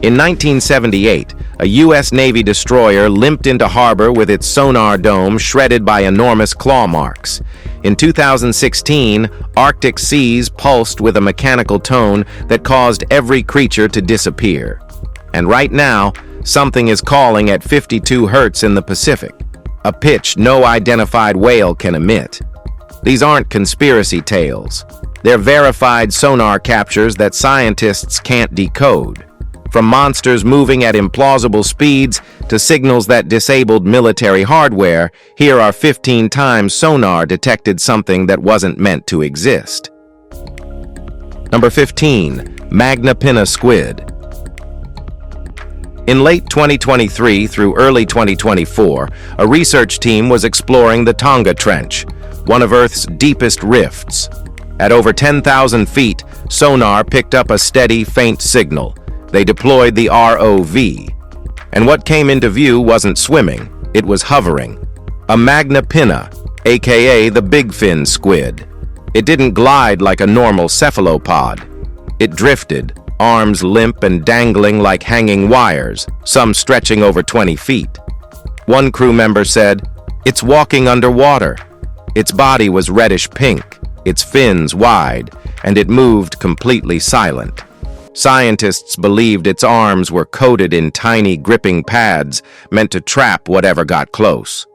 In 1978, a U.S. Navy destroyer limped into harbor with its sonar dome shredded by enormous claw marks. In 2016, Arctic seas pulsed with a mechanical tone that caused every creature to disappear. And right now, something is calling at 52 hertz in the Pacific, a pitch no identified whale can emit. These aren't conspiracy tales. They're verified sonar captures that scientists can't decode. From monsters moving at implausible speeds to signals that disabled military hardware, here are 15 times sonar detected something that wasn't meant to exist. Number 15. Magnapinna squid. In late 2023 through early 2024, a research team was exploring the Tonga Trench, one of Earth's deepest rifts. At over 10,000 feet, sonar picked up a steady, faint signal. They deployed the ROV. And what came into view wasn't swimming, it was hovering. A magnapinna, aka the big fin squid. It didn't glide like a normal cephalopod. It drifted, arms limp and dangling like hanging wires, some stretching over 20 feet. One crew member said, "It's walking underwater." Its body was reddish pink, its fins wide, and it moved completely silent. Scientists believed its arms were coated in tiny gripping pads meant to trap whatever got close.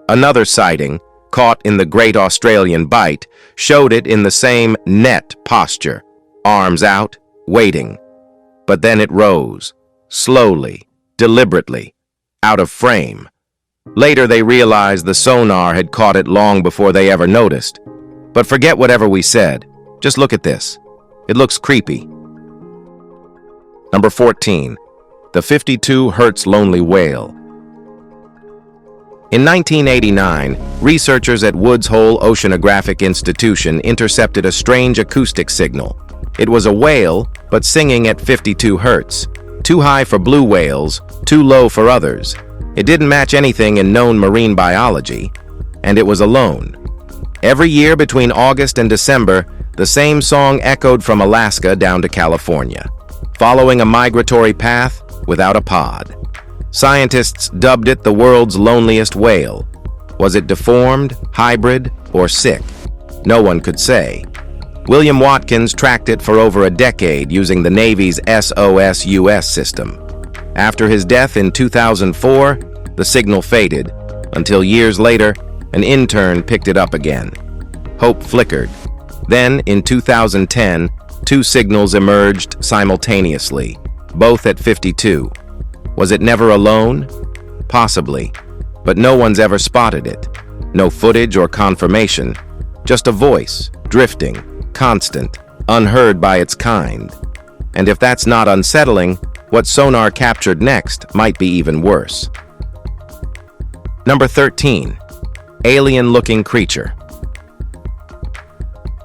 Another sighting, caught in the Great Australian Bight, showed it in the same net posture, arms out, waiting. But then it rose, slowly, deliberately, out of frame. Later they realized the sonar had caught it long before they ever noticed. But forget whatever we said. Just look at this. It looks creepy. Number 14. The 52 hertz lonely whale. In 1989, researchers at Woods Hole Oceanographic Institution intercepted a strange acoustic signal. It was a whale, but singing at 52 hertz. Too high for blue whales, too low for others. It didn't match anything in known marine biology, and it was alone. Every year between August and December, the same song echoed from Alaska down to California, following a migratory path without a pod. Scientists dubbed it the world's loneliest whale. Was it deformed, hybrid, or sick? No one could say. William Watkins tracked it for over a decade using the Navy's SOS-US system. After his death in 2004, the signal faded, until years later, an intern picked it up again. Hope flickered. Then, in 2010, two signals emerged simultaneously, both at 52. Was it never alone? Possibly, but no one's ever spotted it. No footage or confirmation, just a voice, drifting, constant, unheard by its kind. And if that's not unsettling, what sonar captured next might be even worse. Number 13. Alien-looking creature.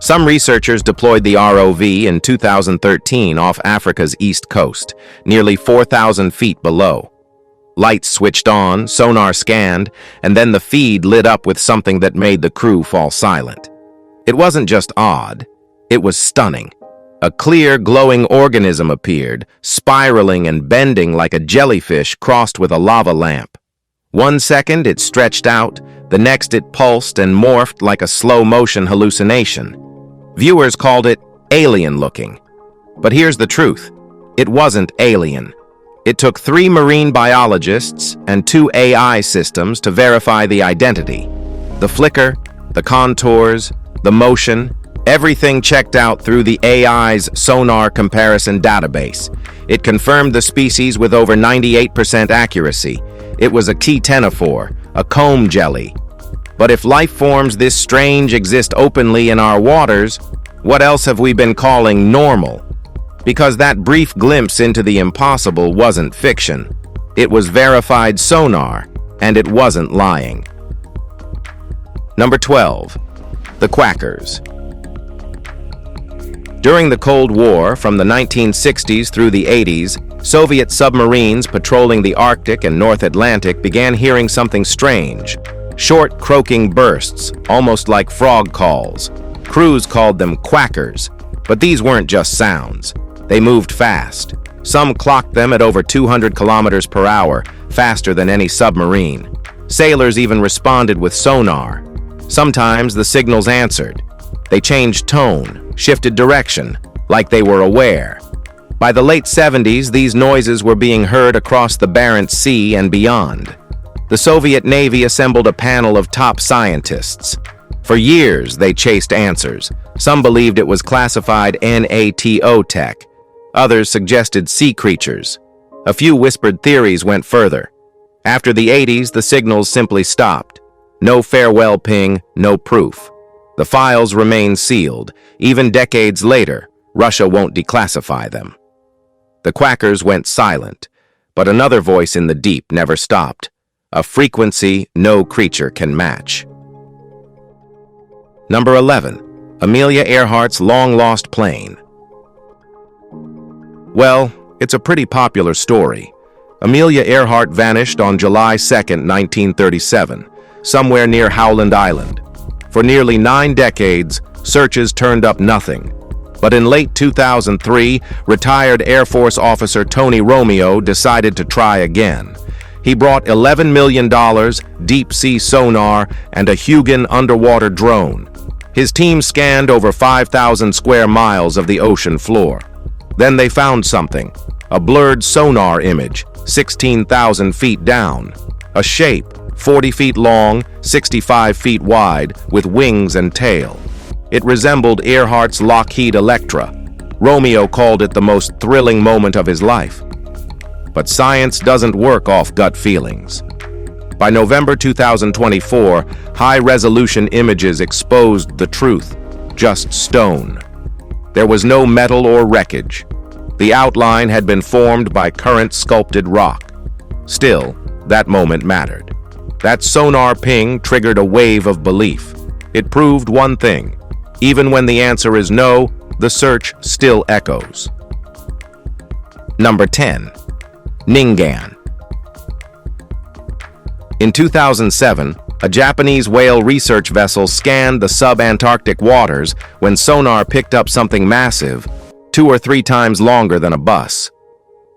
Some researchers deployed the ROV in 2013 off Africa's east coast, nearly 4,000 feet below. Lights switched on, sonar scanned, and then the feed lit up with something that made the crew fall silent. It wasn't just odd, it was stunning. A clear, glowing organism appeared, spiraling and bending like a jellyfish crossed with a lava lamp. 1 second it stretched out, the next it pulsed and morphed like a slow-motion hallucination. Viewers called it alien-looking. But here's the truth. It wasn't alien. It took 3 marine biologists and 2 AI systems to verify the identity. The flicker, the contours, the motion, everything checked out through the AI's sonar comparison database. It confirmed the species with over 98% accuracy. It was a ctenophore, a comb jelly. But if life forms this strange exist openly in our waters, what else have we been calling normal? Because that brief glimpse into the impossible wasn't fiction. It was verified sonar, and it wasn't lying. Number 12. The Quackers. During the Cold War, from the 1960s through the 80s, Soviet submarines patrolling the Arctic and North Atlantic began hearing something strange. Short, croaking bursts, almost like frog calls. Crews called them quackers, but these weren't just sounds. They moved fast. Some clocked them at over 200 kilometers per hour, faster than any submarine. Sailors even responded with sonar. Sometimes the signals answered. They changed tone, shifted direction, like they were aware. By the late 70s, these noises were being heard across the Barents Sea and beyond. The Soviet Navy assembled a panel of top scientists. For years, they chased answers. Some believed it was classified NATO tech. Others suggested sea creatures. A few whispered theories went further. After the 80s, the signals simply stopped. No farewell ping, no proof. The files remain sealed. Even decades later, Russia won't declassify them. The quackers went silent, but another voice in the deep never stopped. A frequency no creature can match. Number 11. Amelia Earhart's long-lost plane. Well, it's a pretty popular story. Amelia Earhart vanished on July 2, 1937, somewhere near Howland Island. For nearly 9 decades, searches turned up nothing. But in late 2003, retired Air Force officer Tony Romeo decided to try again. He brought $11 million, deep-sea sonar, and a Hugin underwater drone. His team scanned over 5,000 square miles of the ocean floor. Then they found something, a blurred sonar image, 16,000 feet down. A shape, 40 feet long, 65 feet wide, with wings and tail. It resembled Earhart's Lockheed Electra. Romeo called it the most thrilling moment of his life. But science doesn't work off gut feelings. By November 2024, high-resolution images exposed the truth, just stone. There was no metal or wreckage. The outline had been formed by current-sculpted rock. Still, that moment mattered. That sonar ping triggered a wave of belief. It proved one thing. Even when the answer is no, the search still echoes. Number 10. Ningan. In 2007, a Japanese whale research vessel scanned the sub-Antarctic waters when sonar picked up something massive, 2 or 3 times longer than a bus.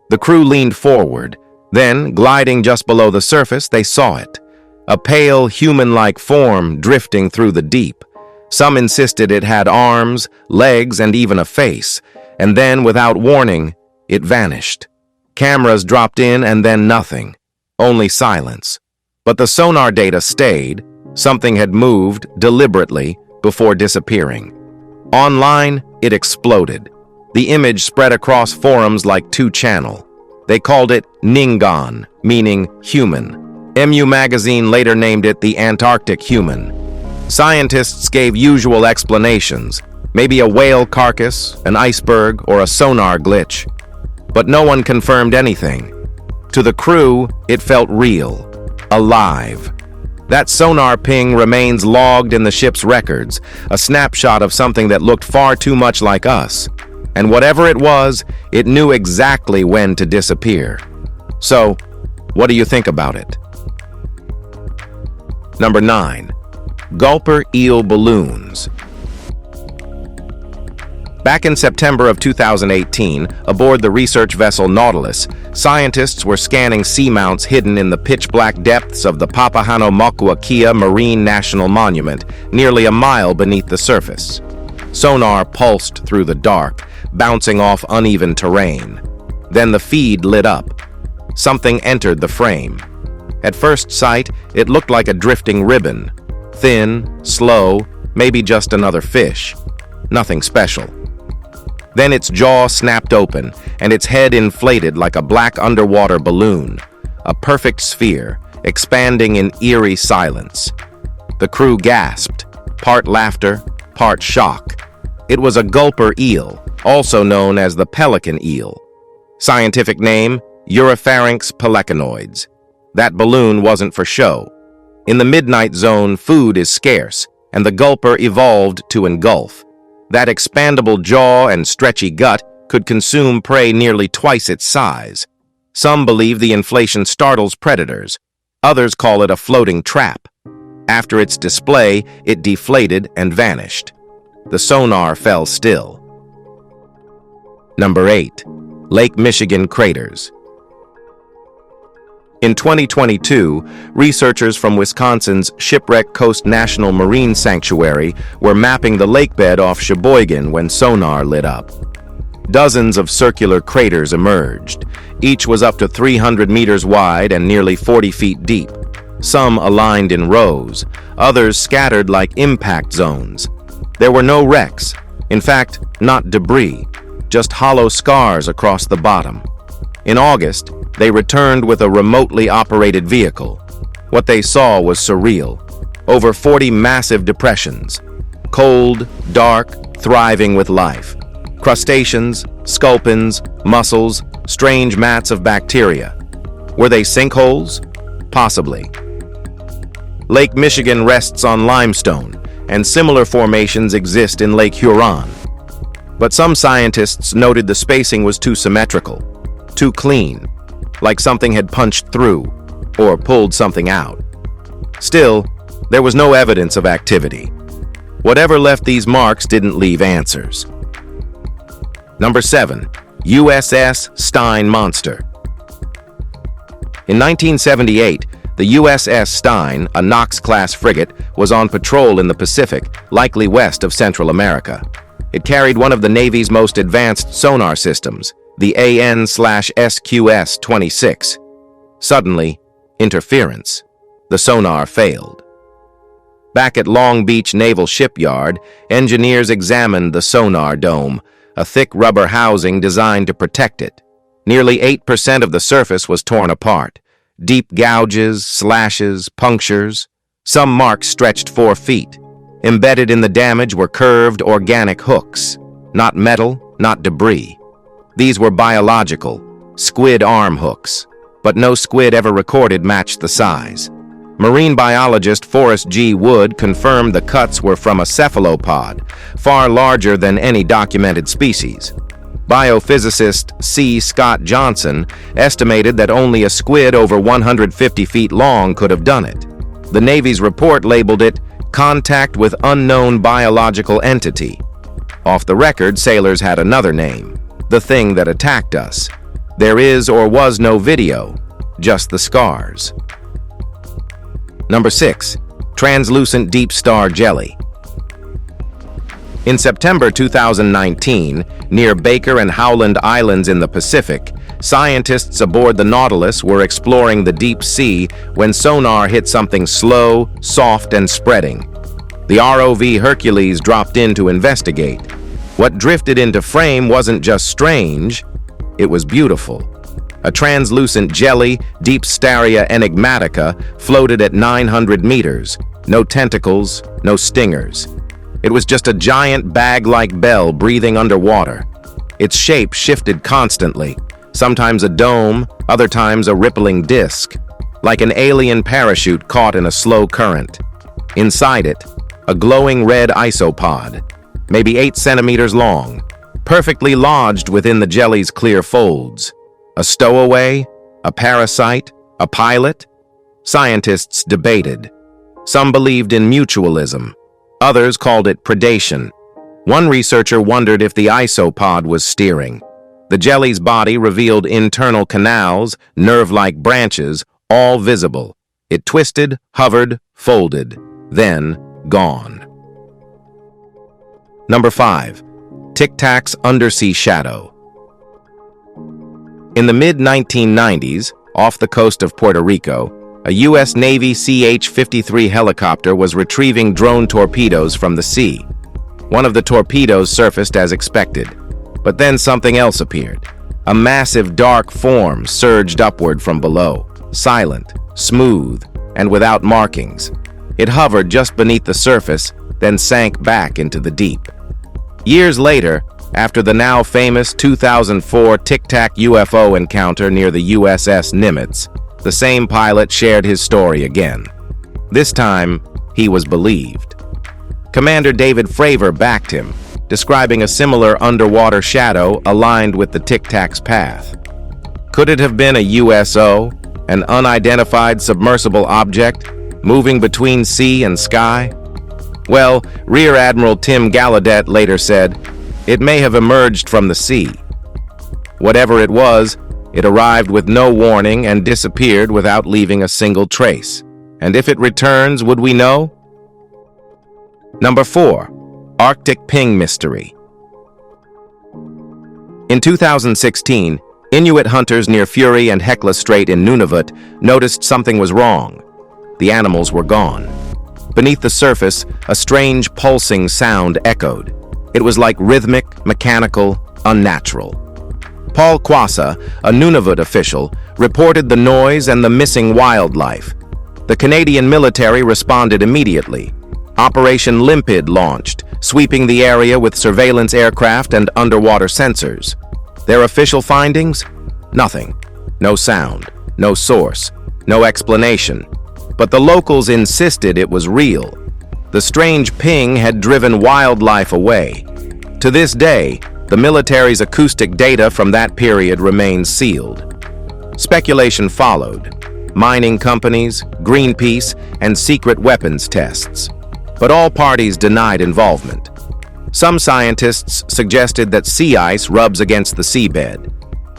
The crew leaned forward. Then, gliding just below the surface, they saw it. A pale, human-like form drifting through the deep. Some insisted it had arms, legs, and even a face. And then, without warning, it vanished. Cameras dropped in and then nothing. Only silence. But the sonar data stayed. Something had moved, deliberately, before disappearing. Online, it exploded. The image spread across forums like 2channel. They called it Ningan, meaning human. MU Magazine later named it the Antarctic Human. Scientists gave usual explanations, maybe a whale carcass, an iceberg, or a sonar glitch. But no one confirmed anything. To the crew, it felt real. Alive. That sonar ping remains logged in the ship's records, a snapshot of something that looked far too much like us. And whatever it was, it knew exactly when to disappear. So, what do you think about it? Number 9. Gulper eel balloons. Back in September of 2018, aboard the research vessel Nautilus, scientists were scanning seamounts hidden in the pitch-black depths of the Papahānaumokuākea Marine National Monument, nearly a mile beneath the surface. Sonar pulsed through the dark, bouncing off uneven terrain. Then the feed lit up. Something entered the frame. At first sight, it looked like a drifting ribbon. Thin, slow, maybe just another fish. Nothing special. Then its jaw snapped open, and its head inflated like a black underwater balloon. A perfect sphere, expanding in eerie silence. The crew gasped, part laughter, part shock. It was a gulper eel, also known as the pelican eel. Scientific name, Europharynx pelecanoides. That balloon wasn't for show. In the midnight zone, food is scarce, and the gulper evolved to engulf. That expandable jaw and stretchy gut could consume prey nearly twice its size. Some believe the inflation startles predators. Others call it a floating trap. After its display, it deflated and vanished. The sonar fell still. Number 8. Lake Michigan craters. In 2022, researchers from Wisconsin's Shipwreck Coast National Marine Sanctuary were mapping the lakebed off Sheboygan when sonar lit up. Dozens of circular craters emerged. Each was up to 300 meters wide and nearly 40 feet deep. Some aligned in rows, others scattered like impact zones. There were no wrecks, in fact, not debris, just hollow scars across the bottom. In August, they returned with a remotely operated vehicle. What they saw was surreal. Over 40 massive depressions. Cold, dark, thriving with life. Crustaceans, sculpins, mussels, strange mats of bacteria. Were they sinkholes? Possibly. Lake Michigan rests on limestone, and similar formations exist in Lake Huron. But some scientists noted the spacing was too symmetrical, too clean, like something had punched through or pulled something out. Still, there was no evidence of activity. Whatever left these marks didn't leave answers. Number 7. USS Stein Monster. In 1978, the USS Stein, a Knox-class frigate, was on patrol in the Pacific, likely west of Central America. It carried one of the Navy's most advanced sonar systems, the AN/SQS-26. Suddenly, interference. The sonar failed. Back at Long Beach Naval Shipyard, engineers examined the sonar dome, a thick rubber housing designed to protect it. Nearly 8% of the surface was torn apart. Deep gouges, slashes, punctures. Some marks stretched 4 feet. Embedded in the damage were curved organic hooks. Not metal, not debris. These were biological, squid arm hooks, but no squid ever recorded matched the size. Marine biologist Forrest G. Wood confirmed the cuts were from a cephalopod, far larger than any documented species. Biophysicist C. Scott Johnson estimated that only a squid over 150 feet long could have done it. The Navy's report labeled it contact with unknown biological entity. Off the record, sailors had another name, the thing that attacked us. There is or was no video, just the scars. Number 6. Translucent deep star jelly. In September 2019, near Baker and Howland Islands in the Pacific, scientists aboard the Nautilus were exploring the deep sea when sonar hit something slow, soft, and spreading. The ROV Hercules dropped in to investigate. What drifted into frame wasn't just strange, it was beautiful. A translucent jelly, Deepstaria enigmatica, floated at 900 meters. No tentacles, no stingers. It was just a giant bag-like bell breathing underwater. Its shape shifted constantly, sometimes a dome, other times a rippling disc, like an alien parachute caught in a slow current. Inside it, a glowing red isopod, maybe 8 centimeters long, perfectly lodged within the jelly's clear folds. A stowaway? A parasite? A pilot? Scientists debated. Some believed in mutualism. Others called it predation. One researcher wondered if the isopod was steering. The jelly's body revealed internal canals, nerve-like branches, all visible. It twisted, hovered, folded, then gone. Number 5. Tic Tac's undersea shadow. In the mid-1990s, off the coast of Puerto Rico, a U.S. Navy CH-53 helicopter was retrieving drone torpedoes from the sea. One of the torpedoes surfaced as expected, but then something else appeared. A massive dark form surged upward from below, silent, smooth, and without markings. It hovered just beneath the surface, then sank back into the deep. Years later, after the now famous 2004 Tic Tac UFO encounter near the USS Nimitz, the same pilot shared his story again. This time, he was believed. Commander David Fravor backed him, describing a similar underwater shadow aligned with the Tic Tac's path. Could it have been a USO, an unidentified submersible object, moving between sea and sky? Well, Rear Admiral Tim Gallaudet later said, "It may have emerged from the sea." Whatever it was, it arrived with no warning and disappeared without leaving a single trace. And if it returns, would we know? Number 4. Arctic Ping Mystery. In 2016, Inuit hunters near Fury and Hekla Strait in Nunavut noticed something was wrong. The animals were gone. Beneath the surface, a strange pulsing sound echoed. It was like rhythmic, mechanical, unnatural. Paul Kwasa, a Nunavut official, reported the noise and the missing wildlife. The Canadian military responded immediately. Operation Limped launched, sweeping the area with surveillance aircraft and underwater sensors. Their official findings? Nothing. No sound, no source, no explanation. But the locals insisted it was real. The strange ping had driven wildlife away. To this day, the military's acoustic data from that period remains sealed. Speculation followed. Mining companies, Greenpeace, and secret weapons tests. But all parties denied involvement. Some scientists suggested that sea ice rubs against the seabed.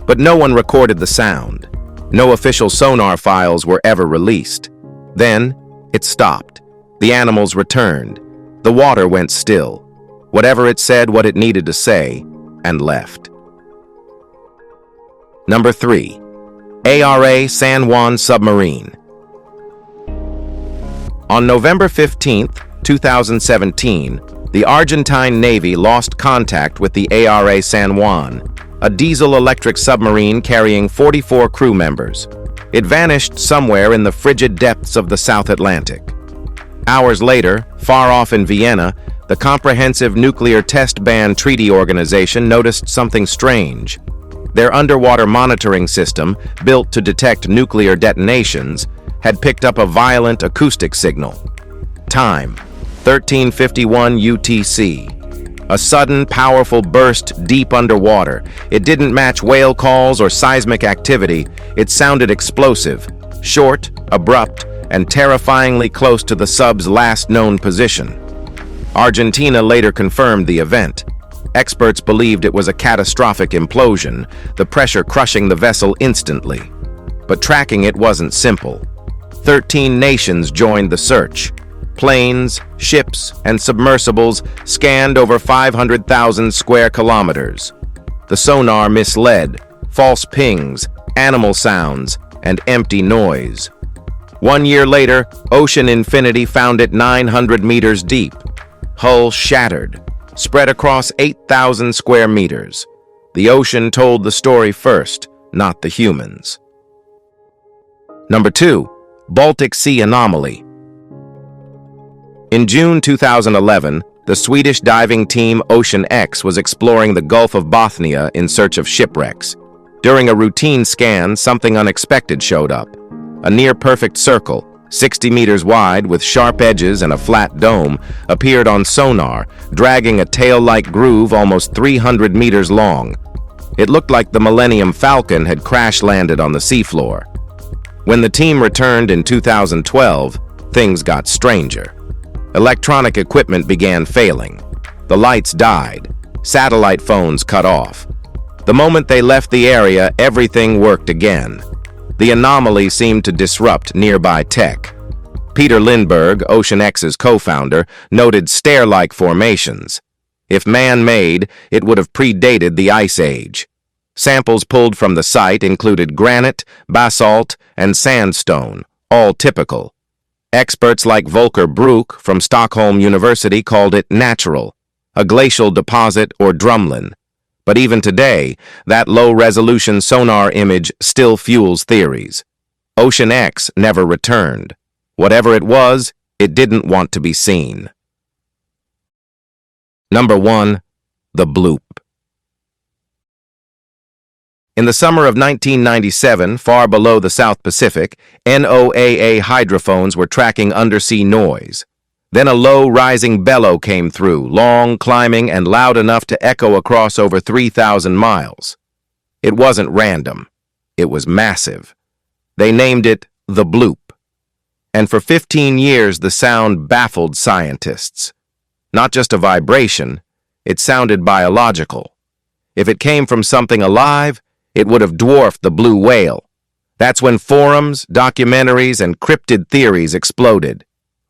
But no one recorded the sound. No official sonar files were ever released. Then, it stopped. The animals returned. The water went still. Whatever it said what it needed to say, and left. Number 3. ARA San Juan Submarine. On November 15, 2017, the Argentine Navy lost contact with the ARA San Juan, a diesel-electric submarine carrying 44 crew members. It vanished somewhere in the frigid depths of the South Atlantic. Hours later, far off in Vienna, the Comprehensive Nuclear Test Ban Treaty Organization noticed something strange. Their underwater monitoring system, built to detect nuclear detonations, had picked up a violent acoustic signal. Time: 1351 UTC. A sudden, powerful burst deep underwater. It didn't match whale calls or seismic activity. It sounded explosive, short, abrupt, and terrifyingly close to the sub's last known position. Argentina later confirmed the event. Experts believed it was a catastrophic implosion, the pressure crushing the vessel instantly. But tracking it wasn't simple. 13 nations joined the search. Planes, ships, and submersibles scanned over 500,000 square kilometers. The sonar misled, false pings, animal sounds, and empty noise. 1 year later, Ocean Infinity found it 900 meters deep. Hull shattered, spread across 8,000 square meters. The ocean told the story first, not the humans. Number 2. Baltic Sea Anomaly. In June 2011, the Swedish diving team Ocean X was exploring the Gulf of Bothnia in search of shipwrecks. During a routine scan, something unexpected showed up. A near-perfect circle, 60 meters wide with sharp edges and a flat dome, appeared on sonar, dragging a tail-like groove almost 300 meters long. It looked like the Millennium Falcon had crash-landed on the seafloor. When the team returned in 2012, things got stranger. Electronic equipment began failing. The lights died. Satellite phones cut off. The moment they left the area, everything worked again. The anomaly seemed to disrupt nearby tech. Peter Lindbergh, Ocean X's co-founder, noted stair-like formations. If man-made, it would have predated the Ice Age. Samples pulled from the site included granite, basalt, and sandstone, all typical. Experts like Volker Broek from Stockholm University called it natural, a glacial deposit or drumlin. But even today, that low-resolution sonar image still fuels theories. Ocean X never returned. Whatever it was, it didn't want to be seen. Number 1. The bloop. In the summer of 1997, far below the South Pacific, NOAA hydrophones were tracking undersea noise. Then a low, rising bellow came through, long, climbing, and loud enough to echo across over 3,000 miles. It wasn't random. It was massive. They named it the bloop. And for 15 years, the sound baffled scientists. Not just a vibration, it sounded biological. If it came from something alive, it would have dwarfed the blue whale. That's when forums, documentaries, and cryptid theories exploded.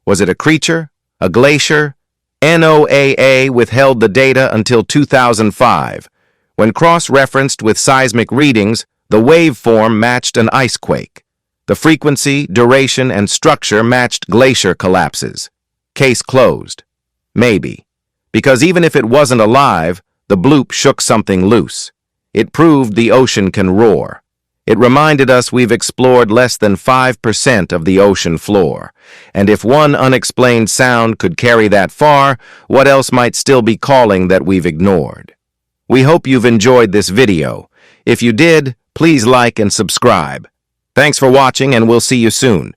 Was it a creature? A glacier? NOAA withheld the data until 2005. When cross-referenced with seismic readings, the waveform matched an icequake. The frequency, duration, and structure matched glacier collapses. Case closed. Maybe. Because even if it wasn't alive, the bloop shook something loose. It proved the ocean can roar. It reminded us we've explored less than 5% of the ocean floor. And if one unexplained sound could carry that far, what else might still be calling that we've ignored? We hope you've enjoyed this video. If you did, please like and subscribe. Thanks for watching, and we'll see you soon.